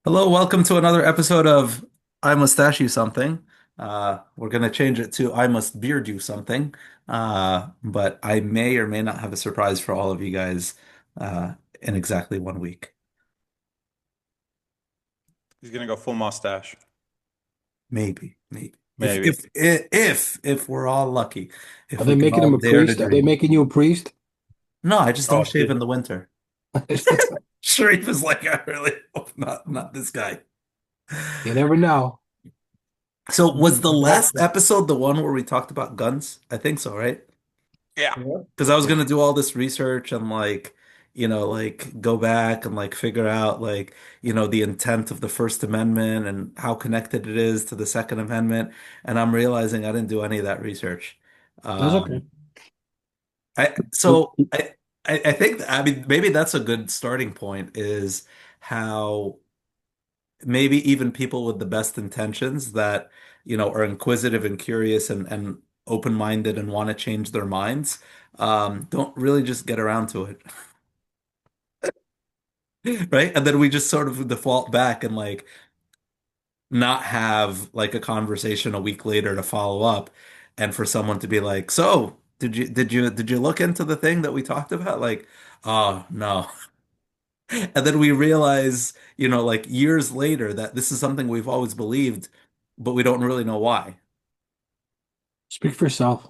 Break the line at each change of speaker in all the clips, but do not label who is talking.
Hello, welcome to another episode of I Mustache You Something. We're going to change it to I Must Beard You Something. But I may or may not have a surprise for all of you guys in exactly 1 week.
He's gonna go full mustache.
Maybe.
Maybe.
If we're all lucky,
Are
if we
they
can
making
all
him a
dare to
priest? Are they
dream.
making you a priest?
No, I just
Oh,
don't shave in the winter. Sharif is like, I really hope not this guy.
You never know.
So was the last
Exactly.
episode the one where we talked about guns? I think so, right?
yeah.
Yeah.
Because I was
Yeah.
gonna do all this research and like go back and like figure out the intent of the First Amendment and how connected it is to the Second Amendment. And I'm realizing I didn't do any of that research.
That's okay.
Um, I so I think I mean maybe that's a good starting point is how maybe even people with the best intentions that are inquisitive and curious and open-minded and want to change their minds don't really just get around to it. Right? And then we just sort of default back and like not have like a conversation a week later to follow up and for someone to be like, so did you look into the thing that we talked about? Like, oh no. And then we realize, like years later that this is something we've always believed, but we don't really know why.
Speak for yourself.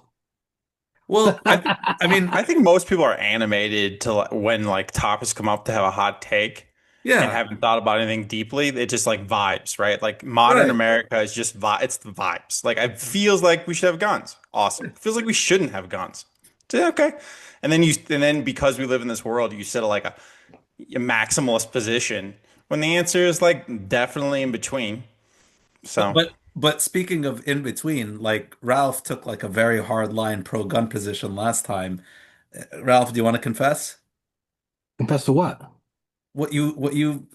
Well, I mean,
I think most people are animated to when like topics come up to have a hot take and
yeah,
haven't thought about anything deeply. It just like vibes, right? Like modern
right.
America is just it's the vibes. Like it feels like we should have guns. Awesome. It feels like we shouldn't have guns. Yeah, okay. And then because we live in this world, you sit at like a maximalist position when the answer is like definitely in between.
But
So.
but but speaking of in between, like Ralph took like a very hard line pro gun position last time. Ralph, do you want to confess
Confess to what?
what you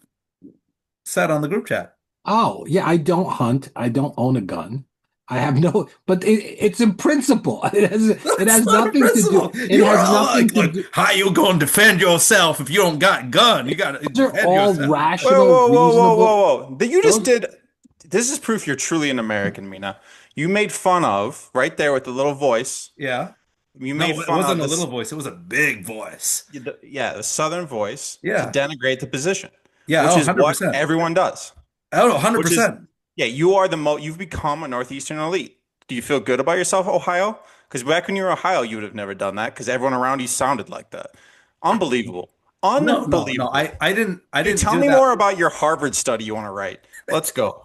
said on the group chat?
Oh, yeah, I don't hunt. I don't own a gun. I have no, but it's in principle. It
That's
has
not a
nothing to do.
principle.
It
You are
has
all
nothing
like,
to
look,
do.
how you gonna defend yourself if you don't got gun? You gotta
Those are
defend
all
yourself.
Whoa,
rational,
whoa, whoa, whoa,
reasonable.
whoa, whoa. That you just
Those
did. This is proof you're truly an American, Mina. You made fun of, right there with the little voice.
Yeah.
You made
No, it
fun
wasn't
of
a little
this,
voice. It was a big voice.
yeah, the Southern voice to
Yeah.
denigrate the position,
Yeah. Oh,
which is what
100%.
everyone does.
Oh,
Which is,
100%.
yeah, you've become a Northeastern elite. Do you feel good about yourself, Ohio? Because back when you were Ohio, you would have never done that because everyone around you sounded like that. Unbelievable.
No.
Unbelievable.
I
Dude,
didn't
tell
do
me
that.
more about your Harvard study you want to write. Let's go.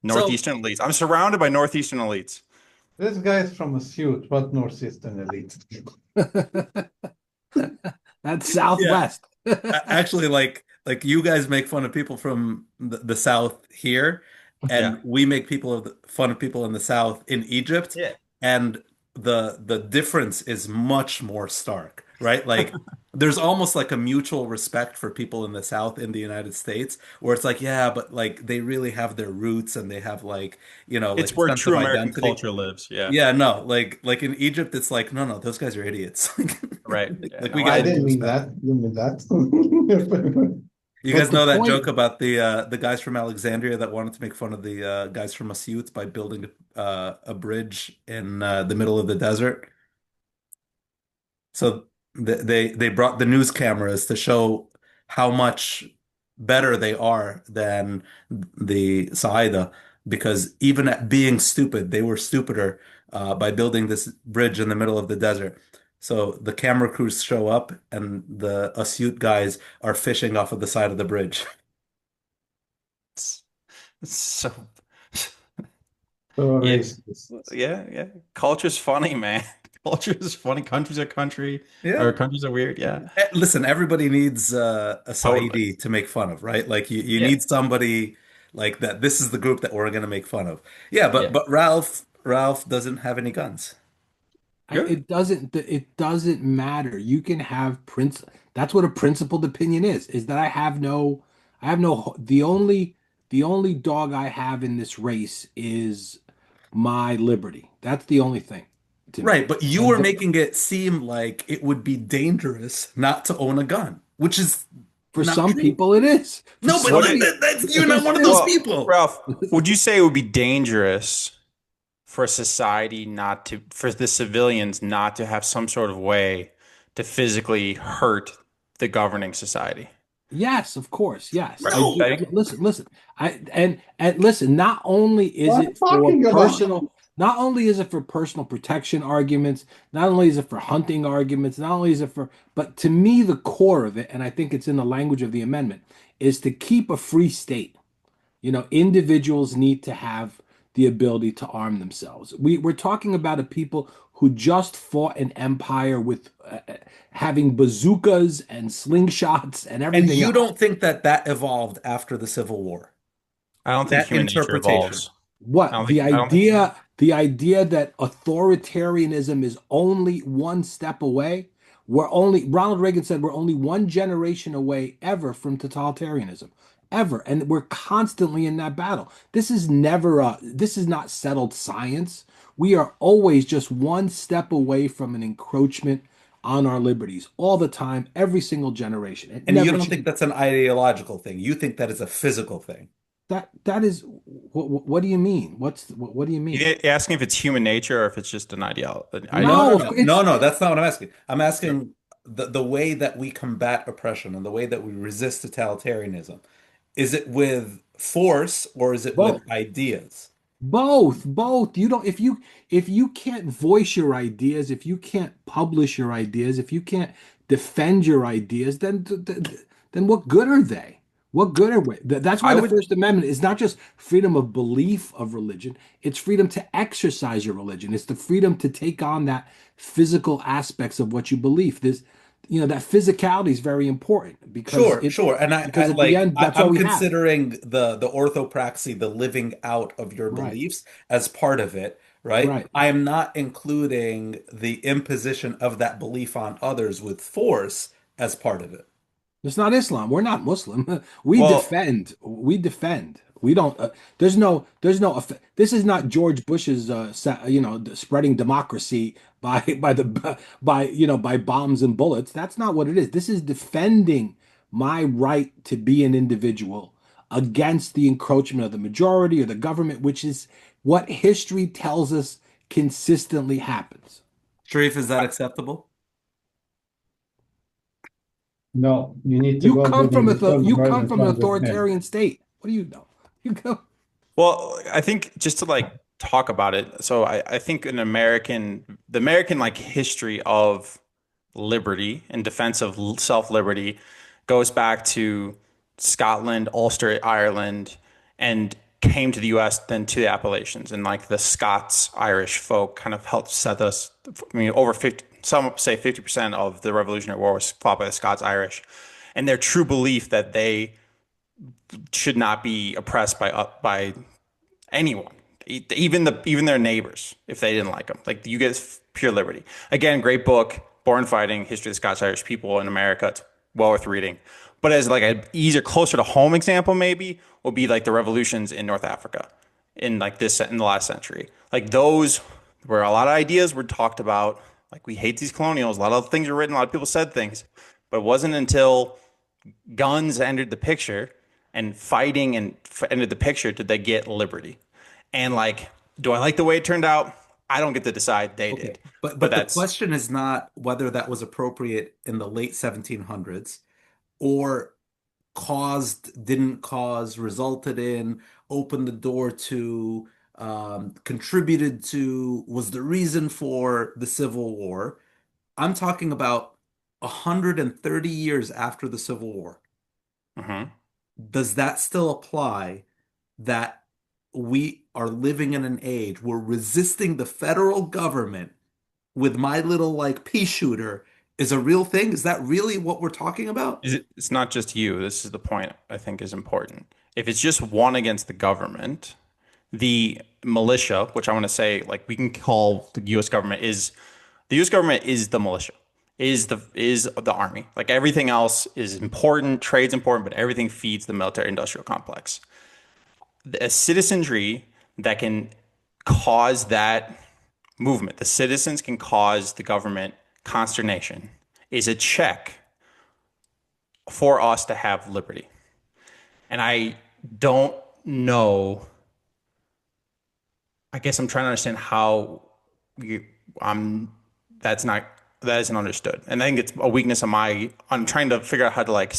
So,
Northeastern elites. I'm surrounded by Northeastern elites.
This guy is from a suit, but northeastern elite.
that's
yeah,
Southwest.
actually like you guys make fun of people from the South here,
Yeah.
and we make fun of people in the South in Egypt,
Yeah.
and the difference is much more stark, right? Like there's almost like a mutual respect for people in the South in the United States, where it's like, yeah, but like they really have their roots and they have like
It's
a
where
sense of
true American
identity.
culture lives. Yeah.
Yeah, no, like in Egypt, it's like, no, those guys are idiots.
Right. Yeah.
Like
No,
we
I
gotta
I
give them
didn't mean
respect.
that. You mean that?
You guys
But the
know that joke
point,
about the guys from Alexandria that wanted to make fun of the guys from Asyut by building a bridge in the middle of the desert. So they brought the news cameras to show how much better they are than the Saida, because even at being stupid, they were stupider by building this bridge in the middle of the desert. So the camera crews show up, and the Asyut guys are fishing off of the side of the bridge.
it's, it's so
So
yeah.
racist.
Yeah. Culture's funny, man. Culture is funny. Countries are country or
Yeah.
countries are weird. Yeah.
Listen, everybody needs a
Totally.
Saidi to make fun of, right? Like you
Yeah.
need somebody like that. This is the group that we're gonna make fun of. Yeah, but
Yeah.
but Ralph doesn't have any guns.
Good.
it doesn't matter. You can have prince. That's what a principled opinion is that I have no, the only dog I have in this race is my liberty. That's the only thing to me.
Right, but you
And
were
the,
making it seem like it would be dangerous not to own a gun, which is
For
Not
some
true.
people, it is. For
No, but
some
What
like
it,
people,
you're not one of those
well,
people.
Ralph, would you say it would be dangerous for society not to, for the civilians not to have some sort of way to physically hurt the governing society?
yes, of course. Yes, I
Right.
do. Listen, listen. And listen. Not only is
What are
it
you
for
talking about?
personal, not only is it for personal protection arguments, not only is it for hunting arguments, not only is it for, but to me, the core of it, and I think it's in the language of the amendment, is to keep a free state. Individuals need to have the ability to arm themselves. We're talking about a people who just fought an empire with having bazookas and slingshots and
And
everything
you
else.
don't think that that evolved after the Civil War?
I don't think
That
human nature
interpretation.
evolves.
What
I don't think,
the idea that authoritarianism is only one step away. We're only Ronald Reagan said we're only one generation away ever from totalitarianism. Ever. And we're constantly in that battle. This is not settled science. We are always just one step away from an encroachment on our liberties all the time, every single generation. It
And you
never
don't think
changes.
that's an ideological thing. You think that is a physical thing.
That is what do you mean? What do you mean?
you're asking if it's human nature or if it's just an ideal, an
No, no,
No,
ideology.
no,
it's
no, no. That's not what I'm asking. I'm asking the way that we combat oppression and the way that we resist totalitarianism. Is it with force or is it with
both.
ideas?
Both. You don't if you can't voice your ideas, if you can't publish your ideas, if you can't defend your ideas, then what good are they? What good are we? That's why
I
the
would,
First Amendment is not just freedom of belief of religion, it's freedom to exercise your religion. It's the freedom to take on that physical aspects of what you believe. That physicality is very important
Sure, sure. And
because at the end, that's all
I'm
we have.
considering the orthopraxy, the living out of your
Right,
beliefs as part of it, right?
right.
I am not including the imposition of that belief on others with force as part of it.
It's not Islam. We're not Muslim. We
well,
defend. We defend. We don't. This is not George Bush's, spreading democracy by bombs and bullets. That's not what it is. This is defending my right to be an individual against the encroachment of the majority or the government, which is what history tells us consistently happens.
Sharif, is that acceptable?
No, you need to go to the Muslim
You come
brother
from
to
an
understand.
authoritarian state. What do you know? You go.
well, I think just to like talk about it. So I think the American like history of liberty and defense of self-liberty goes back to Scotland, Ulster, Ireland, and came to the US, then to the Appalachians. And like the Scots Irish folk kind of helped set us, I mean, over 50, some say 50% of the Revolutionary War was fought by the Scots Irish. And their true belief that they should not be oppressed by anyone, even their neighbors, if they didn't like them. Like you get pure liberty. Again, great book, Born Fighting: History of the Scots Irish People in America. It's well worth reading. But as like an easier, closer to home example, maybe would be like the revolutions in North Africa in the last century. Like those where a lot of ideas were talked about. Like we hate these colonials. A lot of things were written. A lot of people said things, but it wasn't until guns entered the picture and fighting entered the picture did they get liberty. And like, do I like the way it turned out? I don't get to decide. They
Okay.
did.
But
But
the
that's
question is not whether that was appropriate in the late 1700s or didn't cause, resulted in, opened the door to, contributed to, was the reason for the Civil War. I'm talking about 130 years after the Civil War.
mhm.
Does that still apply that we are living in an age where resisting the federal government with my little like pea shooter is a real thing? Is that really what we're talking about?
It's not just you. This is the point I think is important. If it's just one against the government, the militia, which I want to say, like we can call the U.S. government is the militia, is the army. Like everything else is important, trade's important, but everything feeds the military industrial complex. A citizenry that can cause that movement, the citizens can cause the government consternation, is a check for us to have liberty. And I don't know. I guess I'm trying to understand how you, I'm that's not that isn't understood. And I think it's a weakness of my I'm trying to figure out how to like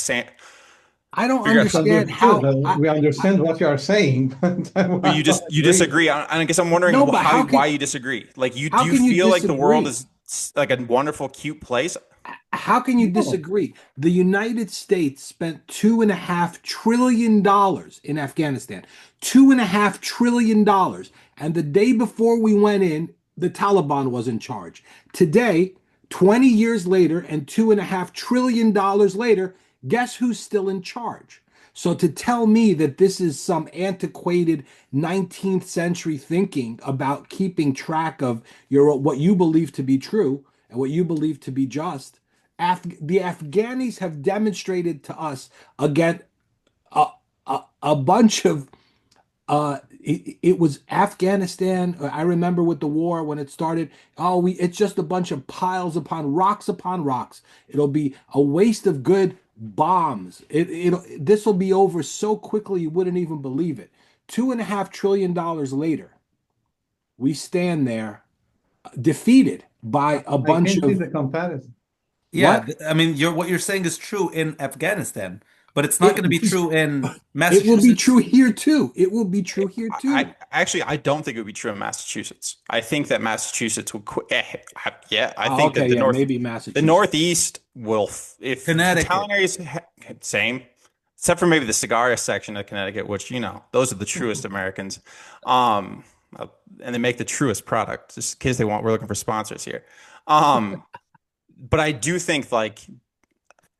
I don't
figure out
It's
how
understand
understood.
how
We
I
understand what you are saying, but
but
I don't
you
agree.
disagree. I guess I'm wondering
no, but
why you disagree. Like you do
how
you
can you
feel like the world
disagree?
is like a wonderful, cute place?
How can you
No.
disagree? The United States spent $2.5 trillion in Afghanistan. $2.5 trillion. And the day before we went in, the Taliban was in charge. Today, 20 years later, and $2.5 trillion later, guess who's still in charge? So to tell me that this is some antiquated 19th century thinking about keeping track of what you believe to be true and what you believe to be just, the Afghanis have demonstrated to us again a bunch of it was Afghanistan. I remember with the war when it started. Oh, it's just a bunch of piles upon rocks upon rocks. It'll be a waste of good bombs. This will be over so quickly you wouldn't even believe it. $2.5 trillion later, we stand there defeated by a
I
bunch
can see
of
the comparison.
Yeah,
what?
I mean, what you're saying is true in Afghanistan, but it's not
It
going to be
was.
true in
It will be
Massachusetts.
true here too. It will be true here
I
too.
actually I don't think it would be true in Massachusetts. I think that Massachusetts would quit. Yeah, I
Oh,
think that
okay, yeah, maybe
the
Massachusetts.
Northeast will if the town
Connecticut.
areas same, except for maybe the cigar section of Connecticut, which those are the truest Americans, um, uh, and they make the truest product. Just in case we're looking for sponsors here. Um, but I do think like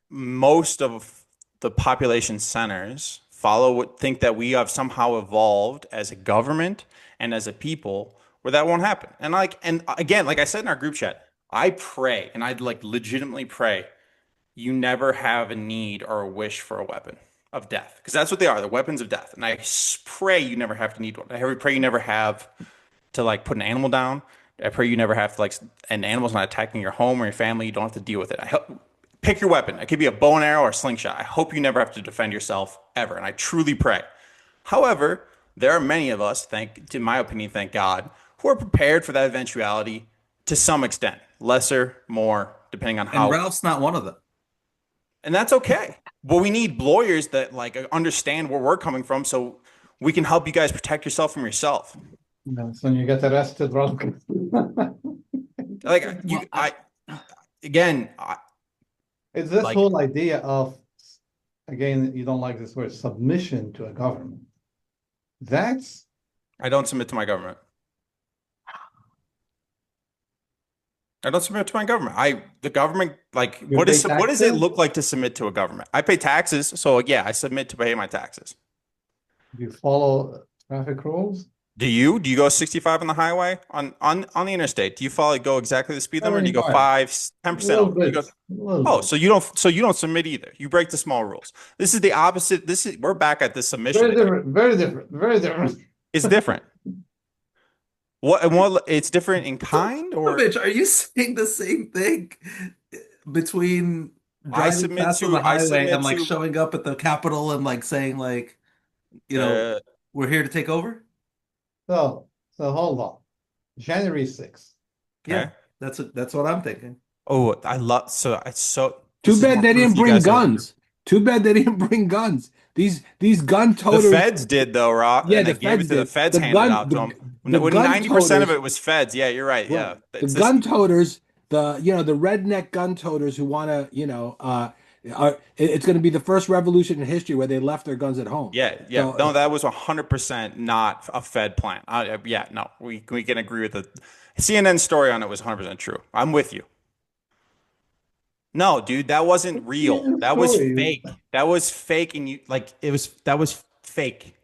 most of the population centers think that we have somehow evolved as a government and as a people where that won't happen. And again, like I said in our group chat, I pray and I'd like legitimately pray you never have a need or a wish for a weapon of death because that's what they are, the weapons of death. And pray you never have to need one. I pray you never have to like put an animal down. I pray you never have to like an animal's not attacking your home or your family. You don't have to deal with it. I hope pick your weapon. It could be a bow and arrow or a slingshot. I hope you never have to defend yourself ever. And I truly pray. However, there are many of us, in my opinion, thank God, who are prepared for that eventuality to some extent, lesser, more, depending on
And
how.
Ralph's not one of them.
And that's okay. But we need lawyers that like understand where we're coming from, so we can help you guys protect yourself from yourself.
That's when you get arrested, Ralph.
Like
Well,
again,
It's this
like
whole idea of, again, you don't like this word, submission to a government. That's
I don't submit to my government. I don't submit to my government. The government, like,
you pay
what does it
taxes,
look like to submit to a government? I pay taxes, so yeah, I submit to pay my taxes.
you follow traffic rules.
Do you? Do you go 65 on the highway on the interstate? Do you go exactly the speed
Not
limit? Or do you go
anymore.
10%
Little
over? Do you
bit,
go,
little
oh,
bit.
so you don't submit either. You break the small rules. This is the opposite. We're back at the submission
Very
again.
different, very different, very different.
It's different. It's different in kind
So,
or
Mitch, are you saying the same thing between driving fast on the
I
highway
submit
and like
to
showing up at the Capitol and like saying like, you know,
uh
we're here to take over?
So hold on. January 6th.
Yeah,
okay.
that's what I'm thinking.
Oh, I love so I so
too
this is
bad
more
they
proof
didn't
you
bring
guys don't.
guns. Too bad they didn't bring guns. These gun
The
toters.
feds did though, Rob,
Yeah,
and
the
they gave it
feds
to the
did.
feds,
The
handed it
gun
out to them.
the
When
gun
90% of
toters.
it was feds, yeah, you're right.
Right.
Yeah,
The
it's this.
gun toters, the redneck gun toters who want to, it's going to be the first revolution in history where they left their guns at home.
Yeah, yeah.
So
No, that was 100% not a Fed plan. Yeah, no, we can agree with the CNN story on it was 100% true. I'm with you. No, dude, that wasn't real.
CNN
That was
story.
fake. That was fake, and that was fake.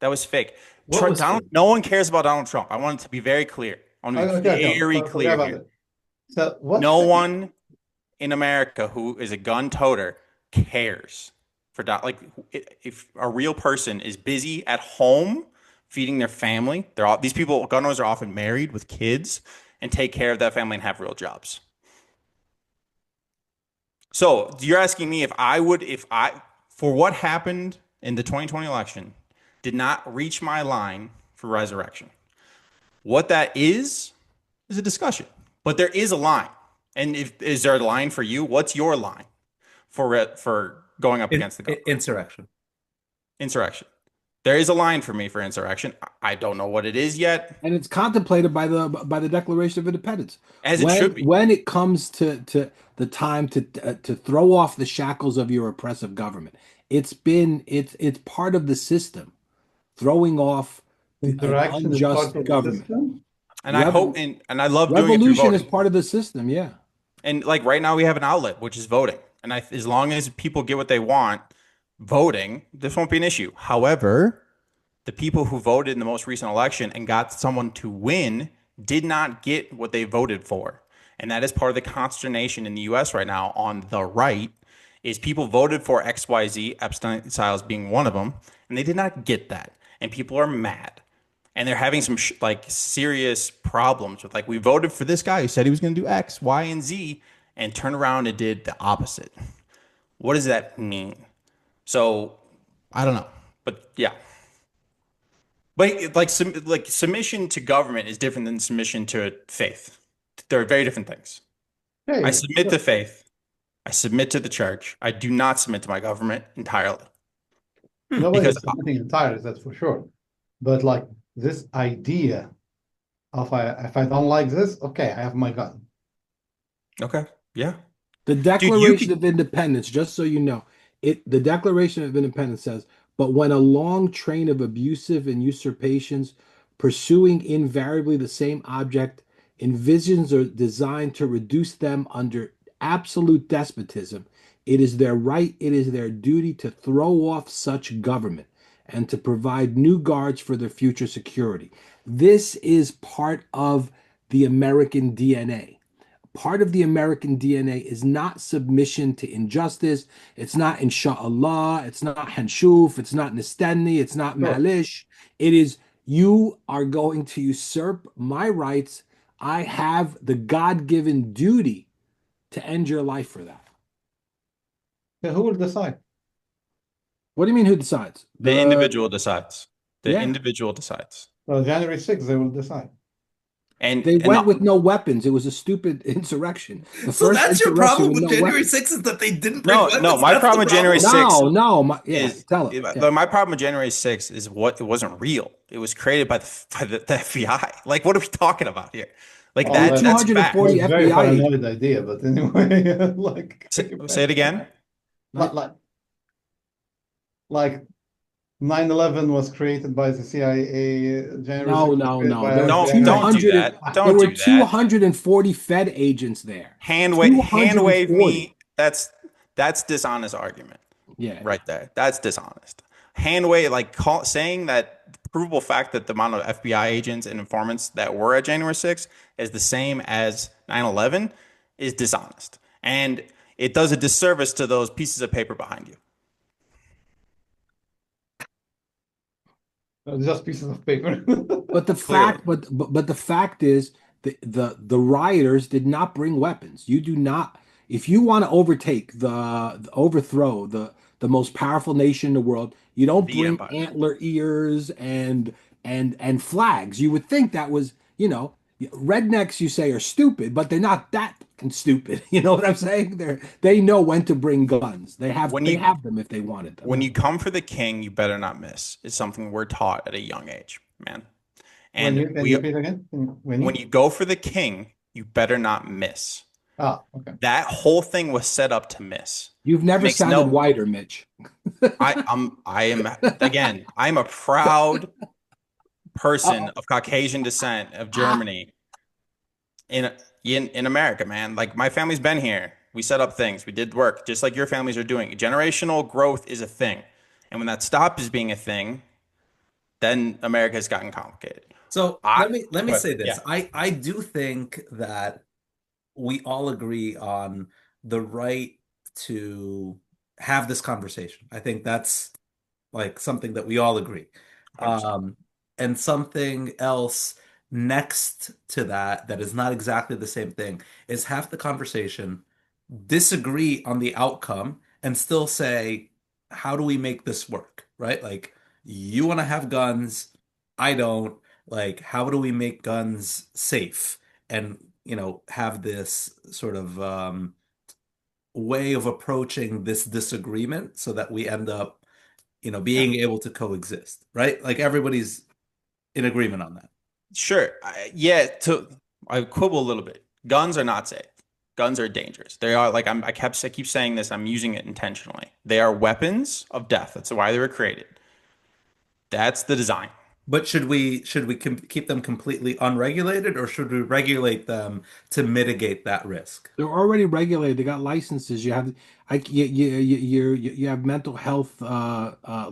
That was fake.
What was
Donald,
fake?
no one cares about Donald Trump. I want it to be very clear. I want to be
Okay, okay,
very
forget
clear
about
here.
it. So what's
No
fake?
one in America who is a gun toter cares for like if a real person is busy at home feeding their family. These people gun owners are often married with kids and take care of that family and have real jobs. So you're asking me if I, for what happened in the 2020 election, did not reach my line for resurrection. What that is a discussion, but there is a line. And if is there a line for you? What's your line for going up against the government?
Insurrection.
Insurrection. There is a line for me for insurrection. I don't know what it is yet,
And it's contemplated by the Declaration of Independence.
as it should be.
When it comes to the time to throw off the shackles of your oppressive government, it's part of the system, throwing off an
Interaction is part
unjust
of the
government.
system.
And I hope
Rev
and I love doing it through
Revolution is
voting.
part of the system, yeah.
And like right now we have an outlet, which is voting. And as long as people get what they want, voting, this won't be an issue. However, the people who voted in the most recent election and got someone to win did not get what they voted for. And that is part of the consternation in the US right now on the right is people voted for XYZ, Epstein Styles being one of them, and they did not get that. And people are mad. And they're having some like serious problems with like we voted for this guy who said he was going to do X, Y, and Z and turned around and did the opposite. What does that mean? So I don't know. But yeah. But like submission to government is different than submission to faith. They're very different things. I
Hey,
submit to faith. I submit to the church. I do not submit to my government entirely because
nobody's submitting entirely, that's for sure. But like this idea of if I don't like this, okay, I have my gun.
okay, yeah,
The
dude, you
Declaration
can
of Independence, just so you know, the Declaration of Independence says, but when a long train of abusive and usurpations pursuing invariably the same object envisions or designed to reduce them under absolute despotism, it is their right, it is their duty to throw off such government and to provide new guards for their future security. This is part of the American DNA. Part of the American DNA is not submission to injustice. It's not inshallah. It's not hanshuf. It's not nistani. It's not
Sure.
malish. It is you are going to usurp my rights. I have the God-given duty to end your life for that.
Yeah, who will decide?
What do you mean who decides?
the individual decides. The
Yeah.
individual decides.
Well, January 6th, they will decide.
They
And
went with no weapons. It was a stupid insurrection. The
So
first
that's your
insurrection
problem
with
with
no
January
weapons.
6th is that they didn't bring
no,
weapons.
my
That's the
problem with January
problem.
6th
Yeah,
is
tell it. Yeah.
my problem with January 6th is what it wasn't real. It was created by the FBI. Like, what are we talking about here? Like
Well,
that's fact.
240
that's very
FBI agents.
paranoid idea, but anyway, like,
Say it again.
like, like, like 9/11 was created by the CIA, January
No,
6th was
no,
created
no.
by
There were
Don't do
200
FBI.
that.
there
Don't
were
do that.
240 Fed agents there.
Hand wave
240.
me. That's dishonest argument
Yeah.
right there. That's dishonest. Hand wave saying that provable fact that the amount of FBI agents and informants that were at January 6th is the same as 9/11 is dishonest. And it does a disservice to those pieces of paper behind you.
Just pieces of paper.
But the
Clearly.
fact, but the fact is, the rioters did not bring weapons. You do not. If you want to overtake the overthrow the most powerful nation in the world, you don't
The
bring
empire.
antler ears and flags. You would think that was, rednecks. You say are stupid, but they're not that stupid. You know what I'm saying? They know when to bring guns.
When
They
you
have them if they wanted them.
when you come for the king, you better not miss. It's something we're taught at a young age, man.
When
And
you can you repeat again?
when you go for the king, you better not miss.
Okay.
That whole thing was set up to miss.
You've never
Makes
sounded
no
whiter, Mitch.
I am again, I'm a proud person
Uh-oh.
of Caucasian descent of Germany in in America, man. Like my family's been here. We set up things. We did work, just like your families are doing. Generational growth is a thing. And when that stops being a thing, then America has gotten complicated.
So
I
let me
but
say
yeah,
this. I do think that we all agree on the right to have this conversation. I think that's like something that we all agree.
100%.
Um, and something else next to that that is not exactly the same thing is half the conversation disagree on the outcome and still say, how do we make this work? Right? Like, you want to have guns, I don't. Like, how do we make guns safe? And, have this sort of way of approaching this disagreement so that we end up,
Yeah.
being able to coexist, right? Like everybody's in agreement on that.
Sure. I quibble a little bit. Guns are not safe. Guns are dangerous. They are like I keep saying this. I'm using it intentionally. They are weapons of death. That's why they were created. That's the design.
But should we keep them completely unregulated, or should we regulate them to mitigate that risk?
They're already regulated. They got licenses. You have, you have mental health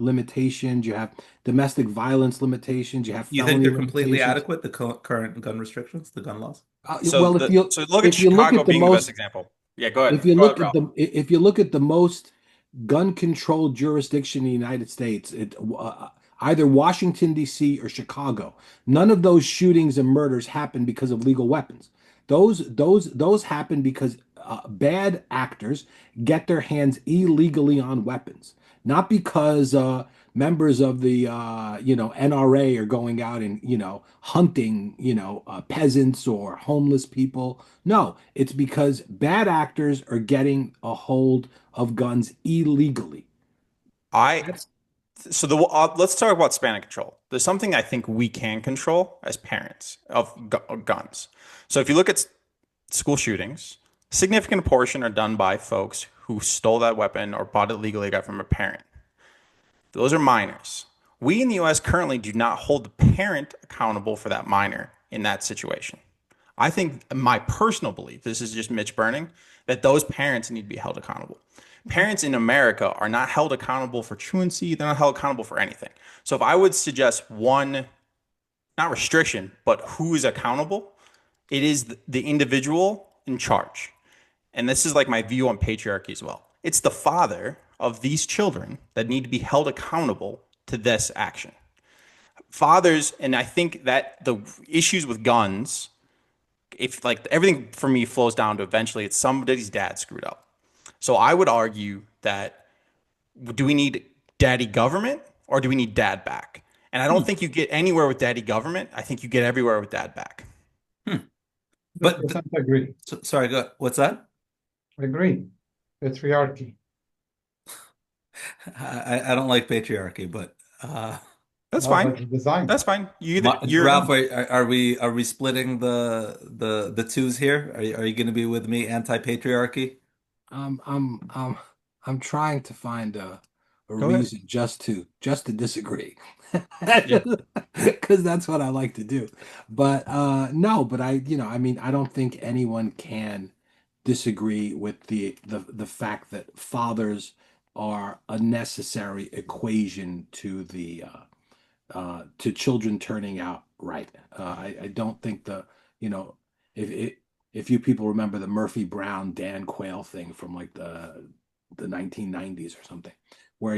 limitations. You have domestic violence limitations. You have
You think
felony
they're completely
limitations.
adequate, the current gun restructions, the gun laws?
Well,
So look at
if you look
Chicago
at the
being the best
most
example. Yeah, go ahead.
if you
Go ahead,
look at
Ralph.
the most gun controlled jurisdiction in the United States, either Washington D.C. or Chicago, none of those shootings and murders happen because of legal weapons. Those happen because bad actors get their hands illegally on weapons, not because members of the NRA are going out and hunting peasants or homeless people. No, it's because bad actors are getting a hold of guns illegally.
I
That's
so the let's talk about span of control. There's something I think we can control as parents of guns. So if you look at school shootings, a significant portion are done by folks who stole that weapon or bought it legally, got from a parent. Those are minors. We in the US currently do not hold the parent accountable for that minor in that situation. I think my personal belief, this is just Mitch Burning, that those parents need to be held accountable. Parents in America are not held accountable for truancy, they're not held accountable for anything. So if I would suggest one, not restriction, but who is accountable, it is the individual in charge. And this is like my view on patriarchy as well. It's the father of these children that need to be held accountable to this action. Fathers, and I think that the issues with guns, if like everything for me flows down to eventually it's somebody's dad screwed up. So I would argue that do we need daddy government or do we need dad back? And I don't
Hmm.
think you get anywhere with daddy government. I think you get everywhere with dad back.
Hmm. But
100% agree.
sorry, what's that?
Agree. Patriarchy.
I don't like patriarchy, but
That's
No,
fine.
but the design.
That's fine. You either you're
Ralph, are we splitting the twos here? Are you going to be with me anti-patriarchy?
um, I'm I'm I'm trying to find a
go ahead.
reason just to disagree,
Yeah.
because that's what I like to do. But no, but I mean, I don't think anyone can disagree with the fact that fathers are a necessary equation to children turning out right. I don't think you know, if if you people remember the Murphy Brown Dan Quayle thing from like the 1990s or something, where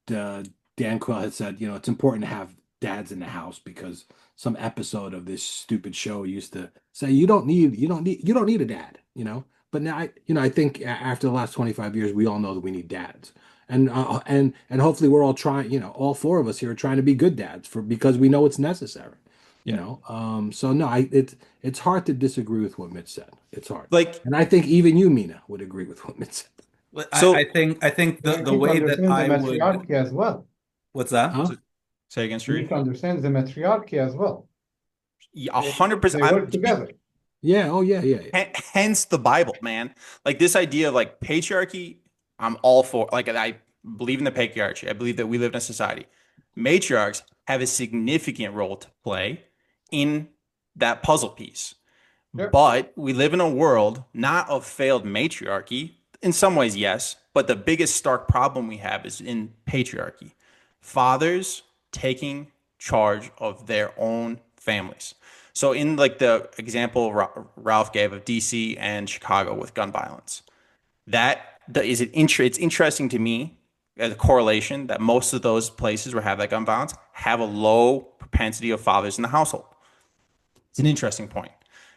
the Dan Quayle had said, it's important to have dads in the house because some episode of this stupid show used to say you don't need a dad. But now I think after the last 25 years, we all know that we need dads and hopefully we're all trying, all four of us here are trying to be good dads because we know it's necessary.
Yeah.
So no, it's hard to disagree with what Mitch said. It's hard,
Like
and I think even you, Mina, would agree with what Mitch said.
Well,
so
I think
But
the
you
the
need to
way that
understand the
I would
matriarchy as well.
what's that?
Huh?
say again,
You need
Sharif.
to understand the matriarchy as well.
Yeah,
They
100%.
they work together.
Yeah. Oh yeah. Yeah. Yeah.
Hence the Bible, man. Like this idea of like patriarchy, I'm all for. Like I believe in the patriarchy. I believe that we live in a society. Matriarchs have a significant role to play in that puzzle piece.
Yeah.
But we live in a world not of failed matriarchy. In some ways, yes. But the biggest stark problem we have is in patriarchy. Fathers taking charge of their own families. So in like the example Ralph gave of DC and Chicago with gun violence, it's interesting to me as a correlation that most of those places where have that gun violence have a low propensity of fathers in the household. It's an interesting point.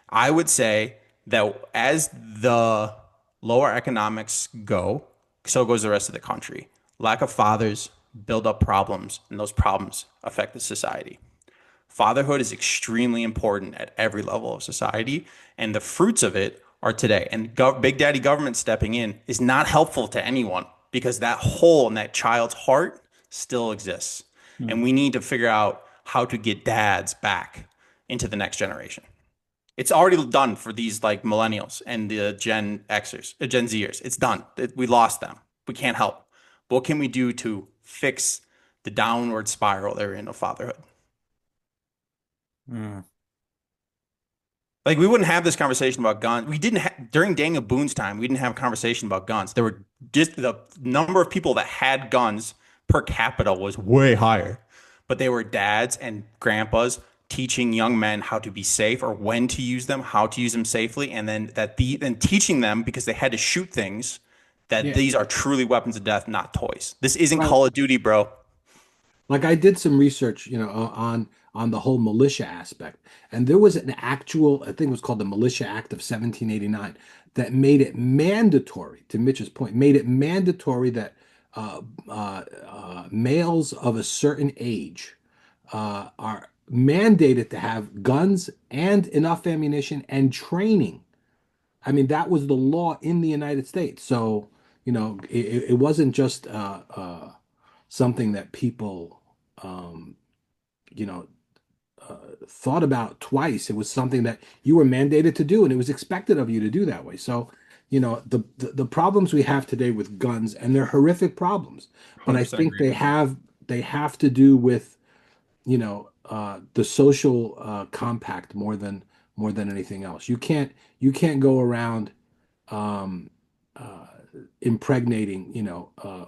I would say that as the Lower economics go, so goes the rest of the country. Lack of fathers build up problems, and those problems affect the society. Fatherhood is extremely important at every level of society, and the fruits of it are today. And Big Daddy government stepping in is not helpful to anyone because that hole in that child's heart still exists.
Hmm.
And we need to figure out how to get dads back into the next generation. It's already done for these like millennials and the Gen Xers, Gen Zers. It's done. We lost them. We can't help. What can we do to fix the downward spiral they're in of fatherhood?
Hmm.
Like we wouldn't have this conversation about guns. We didn't during Daniel Boone's time. We didn't have a conversation about guns. There were just the number of people that had guns per capita was way higher, but they were dads and grandpas teaching young men how to be safe or when to use them, how to use them safely, and then teaching them because they had to shoot things that
Yeah.
these are truly weapons of death, not toys. This isn't
Well,
Call of Duty, bro.
like I did some research, on the whole militia aspect, and there was an actual, I think it was called the Militia Act of 1789, that made it mandatory, to Mitch's point, made it mandatory that males of a certain age are mandated to have guns and enough ammunition and training. I mean, that was the law in the United States. So, it wasn't just something that people, um, you know, thought about twice. It was something that you were mandated to do, and it was expected of you to do that way. So, the problems we have today with guns, and they're horrific problems, but I
100%
think
agree.
they have to do with, the social compact more than anything else. You can't go around um, uh, impregnating,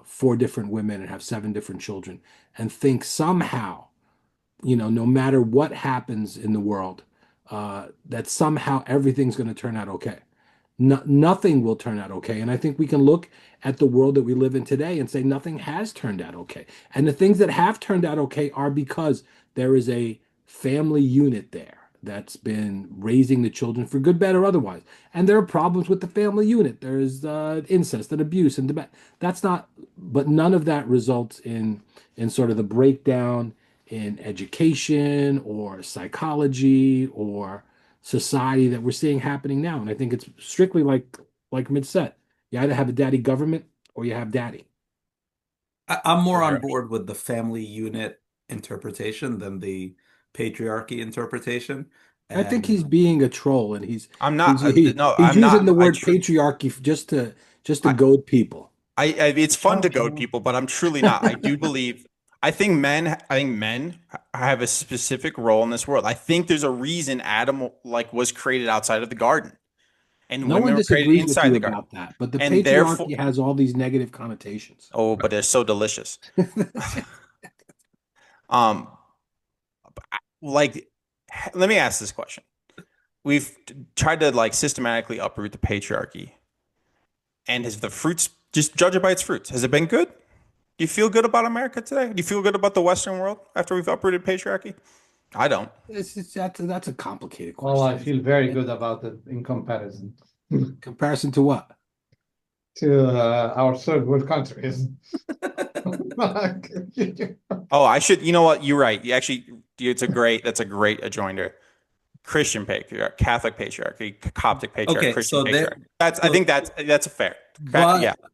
four different women and have seven different children and think somehow, no matter what happens in the world, that somehow everything's going to turn out okay. No, nothing will turn out okay. And I think we can look at the world that we live in today and say nothing has turned out okay. And the things that have turned out okay are because there is a family unit there that's been raising the children for good, bad, or otherwise. And there are problems with the family unit. There's incest and abuse and debate. That's not, but none of that results in sort of the breakdown in education or psychology or society that we're seeing happening now. And I think it's strictly like Mitch said, you either have a daddy government or you have daddy.
I'm more on
Right.
board with the family unit interpretation than the patriarchy interpretation.
I think
And
he's being a troll, and he's
I'm
he's
not. No,
he's
I'm
using the
not.
word patriarchy just to
I,
goad people.
it's fun to goad
Oh,
people, but I'm truly not. I do believe. I think men have a specific role in this world. I think there's a reason Adam like was created outside of the garden, and
No
women
one
were created
disagrees with
inside
you
the garden,
about that, but the
and therefore,
patriarchy has all these negative connotations.
oh, but they're so delicious. Um, like, let me ask this question. We've tried to like systematically uproot the patriarchy, and has the fruits just judge it by its fruits? Has it been good? Do you feel good about America today? Do you feel good about the Western world after we've uprooted patriarchy? I don't.
That's a complicated
well, I
question.
feel very good about it in comparison
Comparison to what?
to our third world countries.
Oh, I should. You know what? You're right. You actually, that's a great adjoinder. Christian patriarch, Catholic patriarchy, Coptic patriarch,
okay,
Christian
so there,
patriarch. I
so,
think that's a fair. Yeah.
but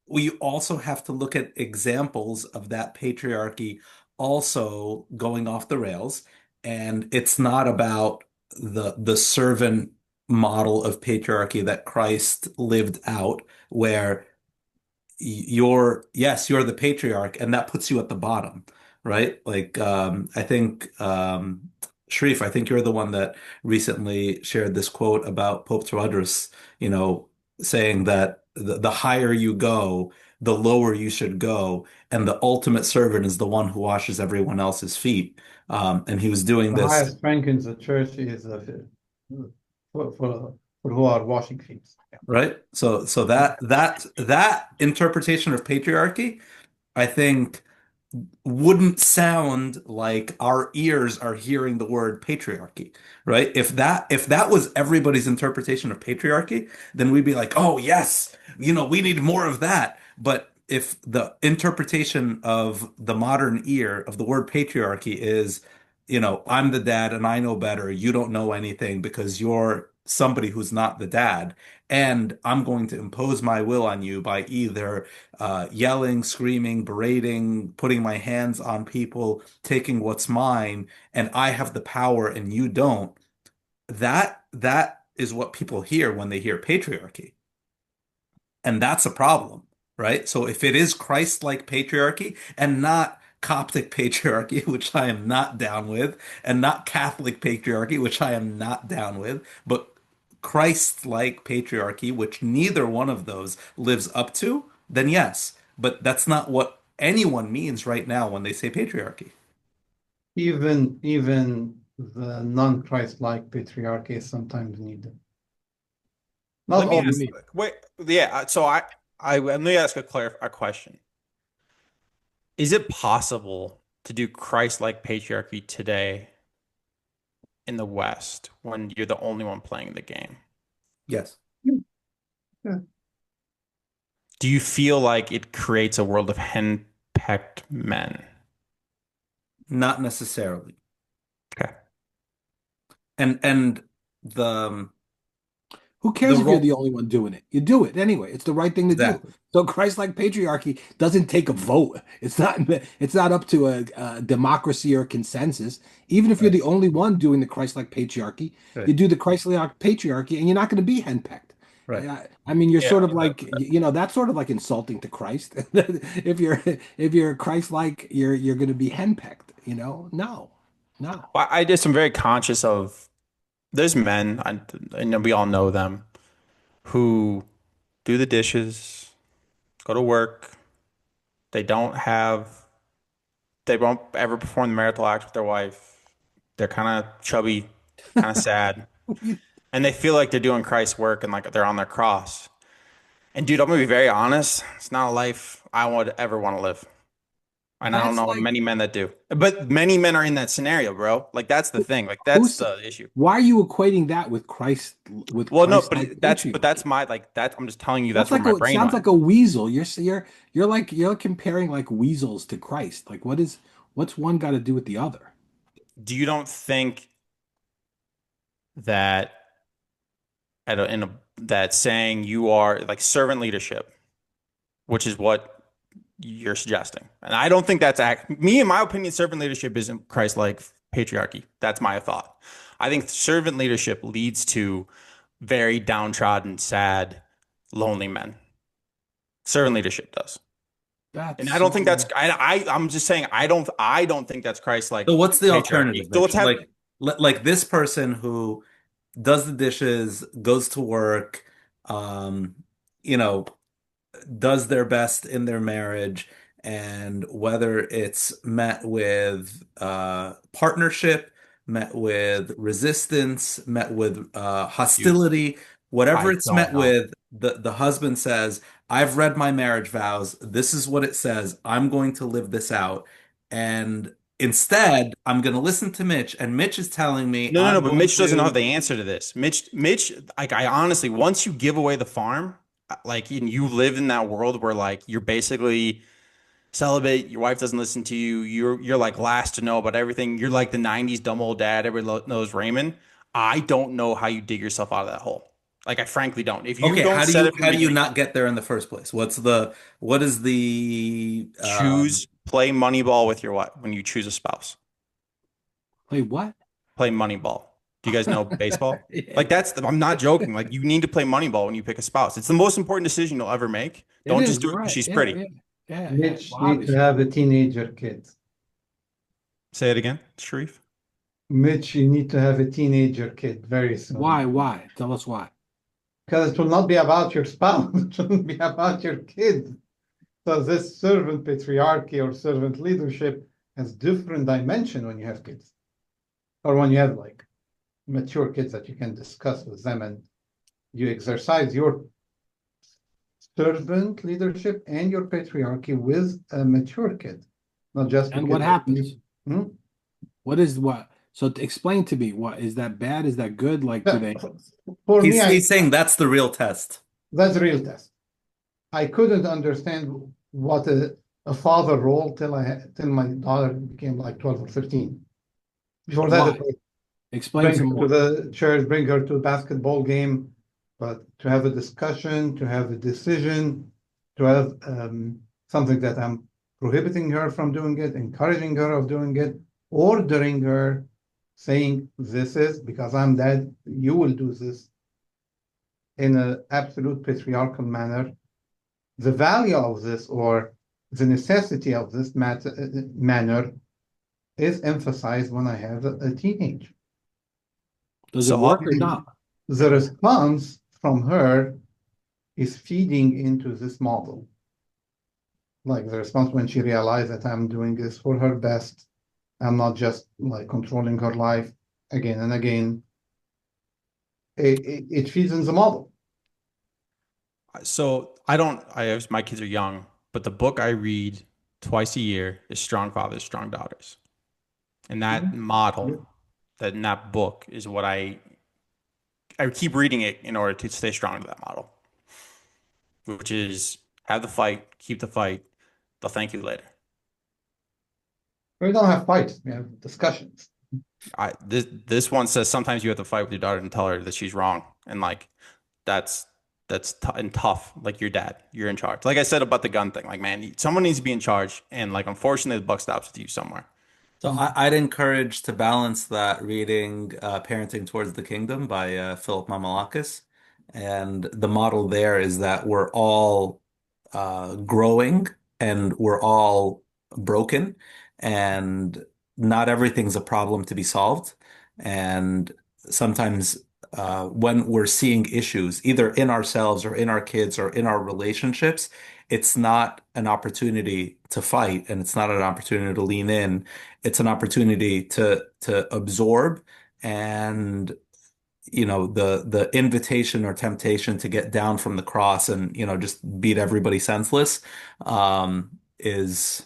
we also have to look at examples of that patriarchy also going off the rails. And it's not about the servant model of patriarchy that Christ lived out, where you're the patriarch and that puts you at the bottom, right? Like I think Sharif, I think you're the one that recently shared this quote about Pope Tawadros, you know, saying that the higher you go, the lower you should go, and the ultimate servant is the one who washes everyone else's feet. And he was doing
The
this,
highest rank in the church is for who are washing feet. Yeah.
right? So that interpretation of patriarchy, I think, wouldn't sound like our ears are hearing the word patriarchy, right? If that was everybody's interpretation of patriarchy, then we'd be like, "Oh, yes, we need more of that." But if the interpretation of the modern ear of the word patriarchy is, I'm the dad and I know better, you don't know anything because you're somebody who's not the dad, and I'm going to impose my will on you by either yelling, screaming, berating, putting my hands on people, taking what's mine, and I have the power and you don't. That is what people hear when they hear patriarchy. And that's a problem, right? So if it is Christ-like patriarchy and not Coptic patriarchy, which I am not down with, and not Catholic patriarchy, which I am not down with, but Christ-like patriarchy, which neither one of those lives up to, then yes. But that's not what anyone means right now when they say patriarchy.
Even the non-Christ-like patriarchy is sometimes needed. Not
Let me
What do you
ask.
always.
mean?
Wait, yeah. So let me ask a question. Is it possible to do Christ-like patriarchy today in the West when you're the only one playing the game?
Yes.
Yeah.
Do you feel like it creates a world of henpecked men?
Not necessarily.
Okay.
And the
Who
the
cares if you're
role
the only one doing it? You do it anyway. It's the right thing to do.
exactly.
So Christ-like patriarchy doesn't take a vote. It's not up to a democracy or consensus. Even if you're
Right.
the only one doing the Christ-like patriarchy,
Right.
you do the Christ-like patriarchy, and you're not going to be henpecked.
Right.
I mean, you're
Yeah.
sort of like, that's sort of like insulting to Christ. If you're Christ-like, you're going to be henpecked. No, no.
I just am very conscious of there's men, I know we all know them, who do the dishes, go to work. They don't have, they won't ever perform the marital act with their wife. They're kind of chubby, kind of sad, and they feel like they're doing Christ's work and like they're on their cross. And dude, I'm gonna be very honest. It's not a life I would ever want to live. And I don't
That's
know
like
many men that do. But many men are in that scenario, bro. Like that's the thing. Like that's
who's
the issue.
why are you equating that with Christ with
Well, no,
Christ-like
but that's
patriarchy?
my like that. I'm just telling you
That's
that's where
like
my
it
brain
sounds
went.
like a weasel. You're comparing like weasels to Christ. Like what's one got to do with the other?
Do you don't think that that saying you are like servant leadership, which is what you're suggesting, and I don't think that's me in my opinion. Servant leadership isn't Christ-like patriarchy. That's my thought. I think servant leadership leads to very downtrodden, sad, lonely men. Servant leadership does.
That's
And I don't think that's
so
I'm just saying I don't think that's Christ-like
So what's the
patriarchy.
alternative,
So let's
Mitch?
have
Like this person who does the dishes, goes to work, um, you know, does their best in their marriage, and whether it's met with partnership, met with resistance, met with
dude,
hostility, whatever
I
it's met
don't know.
with, the husband says, "I've read my marriage vows. This is what it says. I'm going to live this out." And instead, I'm going to listen to Mitch, and Mitch is telling me
No,
I'm
but
going
Mitch doesn't have
to.
the answer to this. Mitch, like I honestly, once you give away the farm, like and you live in that world where like you're basically celibate, your wife doesn't listen to you, you're like last to know about everything. You're like the 90s dumb old dad, everybody knows Raymond. I don't know how you dig yourself out of that hole. Like I frankly don't. If you
Okay,
don't
how do
set
you
it from
how
the
do you
beginning,
not get there in the first place? What is the
choose play Moneyball with your wife when you choose a spouse.
wait, what?
Play Moneyball. Do you guys know baseball?
Yeah,
Like I'm not joking. Like you need to play Moneyball when you pick a spouse. It's the most important decision you'll ever make.
it
Don't just
is.
do
You're
it because
right.
she's
Yeah,
pretty.
yeah, yeah, yeah.
Mitch
Well,
need to
obviously.
have a teenager kid.
Say it again, Sharif.
Mitch, you need to have a teenager kid very soon.
Why? Why? Tell us why.
Because it will not be about your spouse, it will be about your kid. So this servant patriarchy or servant leadership has different dimension when you have kids. Or when you have like mature kids that you can discuss with them and you exercise your servant leadership and your patriarchy with a mature kid. not just
And what
because
happens?
Hmm?
What is what? So explain to me, what is that bad? Is that good? Like, do
Yeah,
they?
for me,
He's saying that's the real test.
that's a real test. I couldn't understand what a father role till my daughter became like 12 or 13. Before that, it
Why?
was
Explain
bring
some
her to
more.
the church, bring her to a basketball game, but to have a discussion, to have a decision, to have something that I'm prohibiting her from doing it, encouraging her of doing it, ordering her, saying, this is because I'm dad, you will do this in an absolute patriarchal manner. The value of this or the necessity of this manner is emphasized when I have a teenage.
Does it
So
work or not?
The response from her is feeding into this model. Like the response when she realized that I'm doing this for her best, I'm not just like controlling her life again and again. It feeds in the model.
so I don't I have my kids are young, but the book I read twice a year is Strong Fathers, Strong Daughters. And that model, that in that book is what I keep reading it in order to stay strong to that model, which is have the fight, keep the fight, they'll thank you later.
We don't have fights, we have discussions.
This one says sometimes you have to fight with your daughter and tell her that she's wrong. And like that's and tough. Like your dad, you're in charge. Like I said about the gun thing, like man, someone needs to be in charge. And like unfortunately, the buck stops with you somewhere.
So I'd encourage to balance that reading Parenting Towards the Kingdom by Philip Mamalakis. And the model there is that we're all growing and we're all broken, and not everything's a problem to be solved. And sometimes when we're seeing issues, either in ourselves or in our kids or in our relationships, it's not an opportunity to fight and it's not an opportunity to lean in. It's an opportunity to absorb, and the invitation or temptation to get down from the cross and just beat everybody senseless is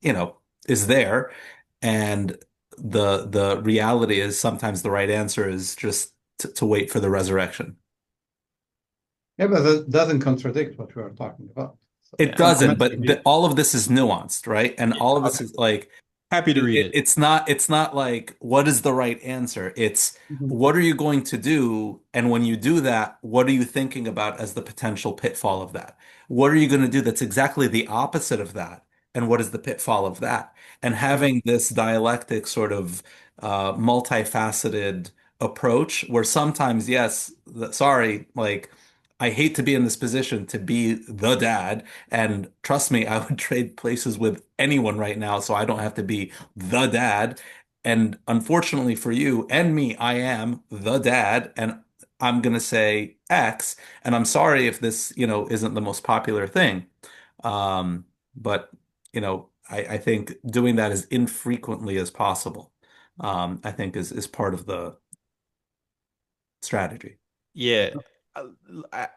you know is there. And the reality is sometimes the right answer is just to wait for the resurrection.
Yeah, but that doesn't contradict what we are talking about. So
It
Yeah, I'm
doesn't,
fundamentally,
but all of this is nuanced, right? And
yeah,
all of this
okay.
is like
Happy to read it.
it's not like what is the right answer? It's
Mhm.
what are you going to do? And when you do that, what are you thinking about as the potential pitfall of that? What are you going to do that's exactly the opposite of that? And what is the pitfall of that? And having this dialectic sort of multifaceted approach where sometimes, yes, sorry, like I hate to be in this position to be the dad. And trust me, I would trade places with anyone right now so I don't have to be the dad. And unfortunately for you and me, I am the dad, and I'm gonna say X. And I'm sorry if this, isn't the most popular thing. But I think doing that as infrequently as possible, I think is part of the strategy.
Yeah. Uh, I,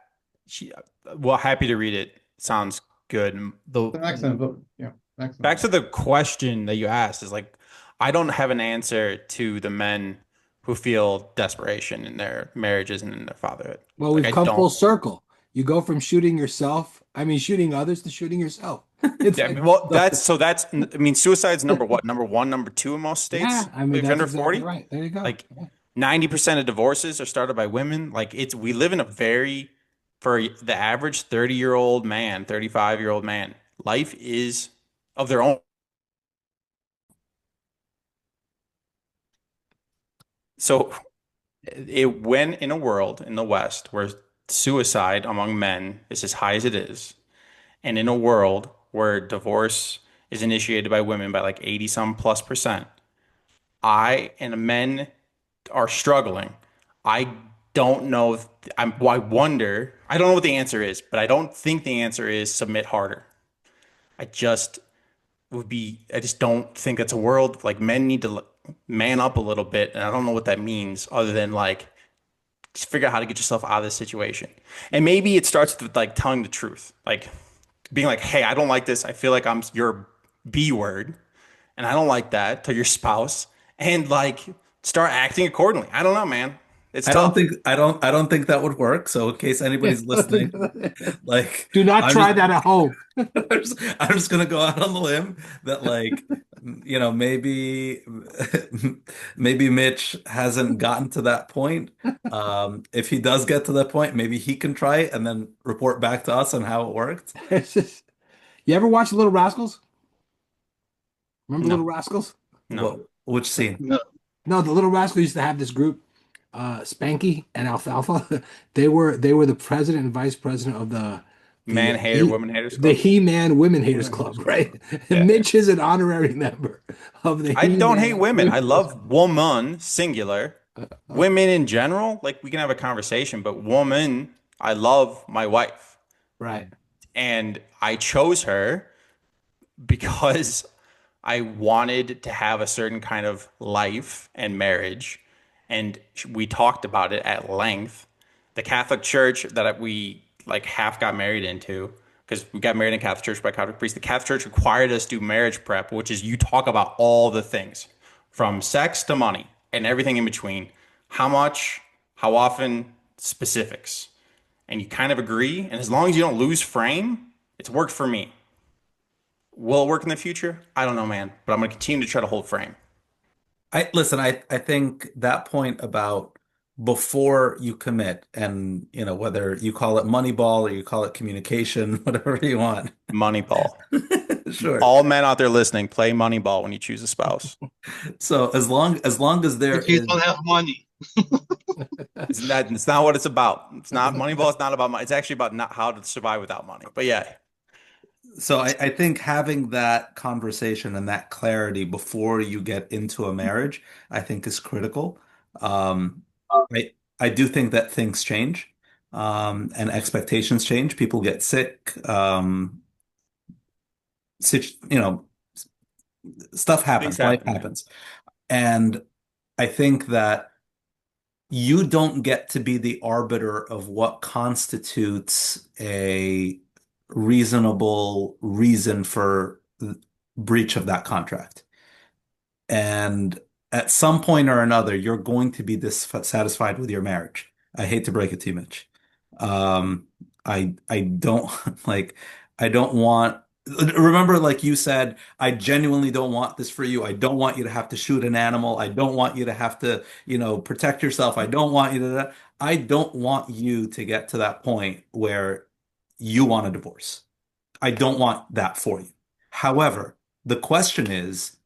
she, well, happy to read it. Sounds good. The
it's an excellent book. Yeah, excellent
back
book.
to the question that you asked is like, I don't have an answer to the men who feel desperation in their marriages and in their fatherhood.
Well,
Like
we've
I
come
don't.
full circle. You go from shooting others to shooting yourself. It's
Yeah, I
like,
mean, well, I mean, suicide's number what? Number one, number two in most
yeah,
states.
I mean,
If
that's
under
exactly
40,
right. There you go.
like 90% of divorces are started by women. Like we live in a very, for the average 30-year-old man, 35-year-old man, life is of their own. So when in a world in the West where suicide among men is as high as it is, and in a world where divorce is initiated by women by like 80 some plus percent, I and men are struggling. I don't know if I wonder, I don't know what the answer is, but I don't think the answer is submit harder. I just I just don't think that's a world like men need to man up a little bit. And I don't know what that means other than like just figure out how to get yourself out of this situation. And maybe it starts with like telling the truth, like being like, hey, I don't like this. I feel like I'm your B word. and I don't like that to your spouse, and like start acting accordingly. I don't know, man. It's tough.
I don't think that would work. So in case anybody's listening, like
Do not
I'm
try
just
that at home.
I'm just gonna go out on the limb that like maybe maybe Mitch hasn't gotten to that point. If he does get to that point, maybe he can try it and then report back to us on how it worked.
It's just, you ever watch Little Rascals? Remember
No,
Little Rascals?
no.
Which scene?
No.
No, the Little Rascals used to have this group, Spanky and Alfalfa. They were the president and vice president of the
Man hater, woman haters
the
club.
He-Man Women Haters Club, right? And
Yeah.
Mitch is an honorary member of the
I don't hate
He-Man
women. I
Women Haters
love
Club.
woman, singular. Women in general, like we can have a conversation, but woman, I love my wife.
Right.
And I chose her because I wanted to have a certain kind of life and marriage. And we talked about it at length. The Catholic Church that we like half got married into, because we got married in Catholic Church by Catholic priest. The Catholic Church required us to do marriage prep, which is you talk about all the things from sex to money and everything in between. How much, how often, specifics. And you kind of agree. And as long as you don't lose frame, it's worked for me. Will it work in the future? I don't know, man. But I'm going to continue to try to hold frame.
I listen, I think that point about before you commit and whether you call it money ball or you call it communication, whatever you want.
Moneyball.
Sure.
All men out there listening, play Moneyball when you choose a spouse.
So as long as there
If you
is
don't have money.
It's not what it's about. It's not Moneyball. It's not about money. It's actually about not how to survive without money. But yeah,
so I think having that conversation and that clarity before you get into a marriage, I think is critical. Um, I do think that things change, and expectations change. People get sick. Situ- you know, Stuff
things
happens, life
happen, man.
happens. And I think that you don't get to be the arbiter of what constitutes a reasonable reason for breach of that contract. And at some point or another, you're going to be dissatisfied with your marriage. I hate to break it to you, Mitch. Um, I don't like I don't want remember like you said, I genuinely don't want this for you. I don't want you to have to shoot an animal. I don't want you to have to, protect yourself. I don't want you to get to that point where you want a divorce. I don't want that for you. However, the question is,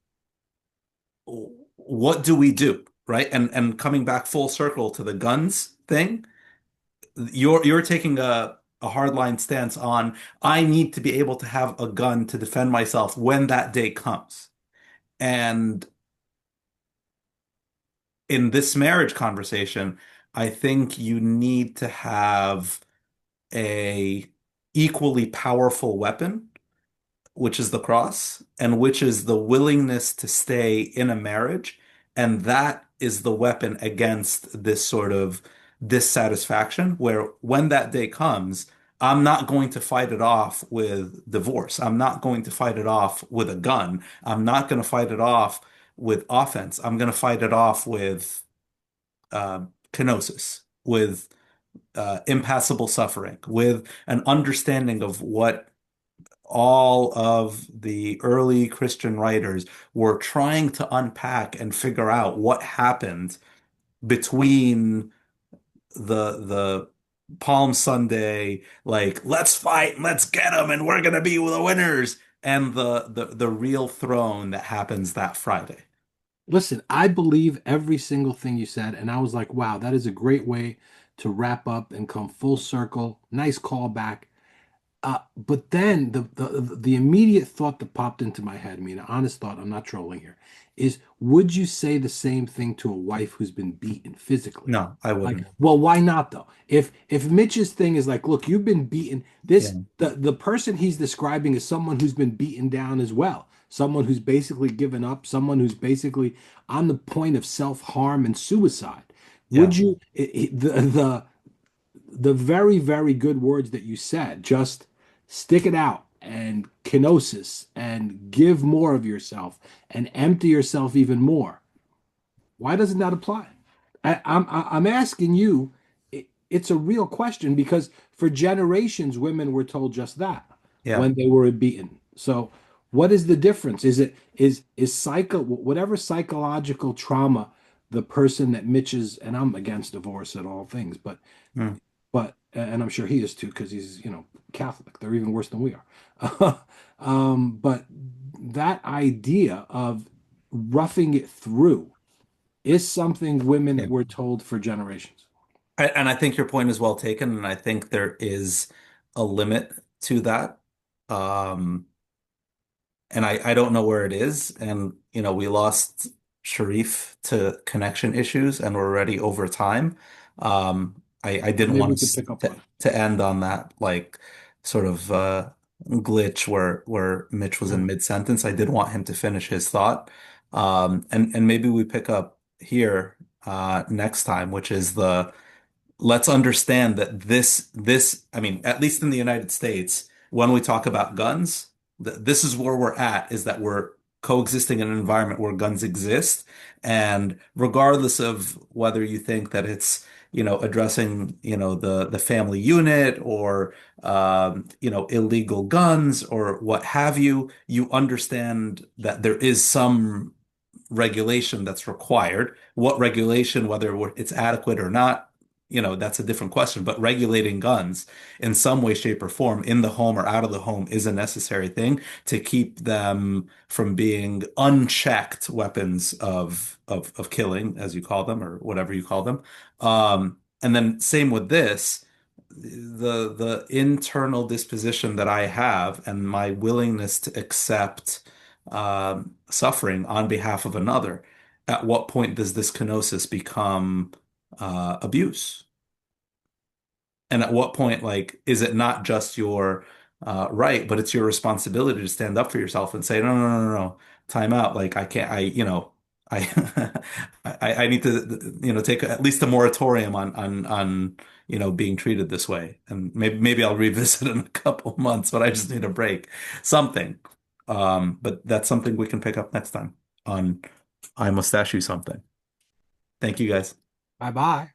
what do we do? Right? And coming back full circle to the guns thing, you're taking a hardline stance on I need to be able to have a gun to defend myself when that day comes. And in this marriage conversation, I think you need to have a equally powerful weapon, which is the cross, and which is the willingness to stay in a marriage. And that is the weapon against this sort of dissatisfaction, where when that day comes, I'm not going to fight it off with divorce. I'm not going to fight it off with a gun. I'm not going to fight it off with offense. I'm going to fight it off with kenosis, with impassable suffering, with an understanding of what all of the early Christian writers were trying to unpack and figure out what happened between the Palm Sunday, like let's fight and let's get them and we're gonna be the winners, and the real throne that happens that Friday.
Listen, I believe every single thing you said, and I was like, wow, that is a great way to wrap up and come full circle. Nice callback. But then the immediate thought that popped into my head, I mean, an honest thought, I'm not trolling here, is would you say the same thing to a wife who's been beaten physically?
No, I
Like,
wouldn't.
well, why not though? If Mitch's thing is like, look, you've been beaten,
Yeah.
the person he's describing is someone who's been beaten down as well, someone who's basically given up, someone who's basically on the point of self-harm and suicide.
Yeah.
Would you the very, very good words that you said, just stick it out and kenosis and give more of yourself and empty yourself even more. Why doesn't that apply? I'm asking you. It's a real question because for generations, women were told just that
Yeah.
when they were beaten. So, what is the difference? Is whatever psychological trauma the person that Mitch is, and I'm against divorce at all things,
Mm.
and I'm sure he is too because he's Catholic. They're even worse than we are. But that idea of roughing it through is something women
Yeah.
were told for generations.
And I think your point is well taken, and I think there is a limit to that. Um, and I don't know where it is. And, we lost Sharif to connection issues and we're already over time. I didn't
Maybe
want
we could pick up on it.
to end on that like sort of glitch where Mitch was in
Mhm.
mid-sentence. I did want him to finish his thought. And maybe we pick up here next time, which is the let's understand that I mean, at least in the United States, when we talk about guns, this is where we're at, is that we're coexisting in an environment where guns exist. And regardless of whether you think that it's, addressing, the family unit or, illegal guns or what have you, you understand that there is some regulation that's required. What regulation, whether it's adequate or not, that's a different question. But regulating guns in some way, shape, or form in the home or out of the home is a necessary thing to keep them from being unchecked weapons of killing, as you call them, or whatever you call them. And then same with this. The internal disposition that I have and my willingness to accept suffering on behalf of another. At what point does this kenosis become abuse? And at what point, like, is it not just your right, but it's your responsibility to stand up for yourself and say, no, no, no, no, no, time out. Like, I can't, I, I need to, take at least a moratorium on, being treated this way. And maybe I'll revisit in a couple months, but I just need a break, something. But that's something we can pick up next time on I Mustache You Something. Thank you guys.
Bye bye.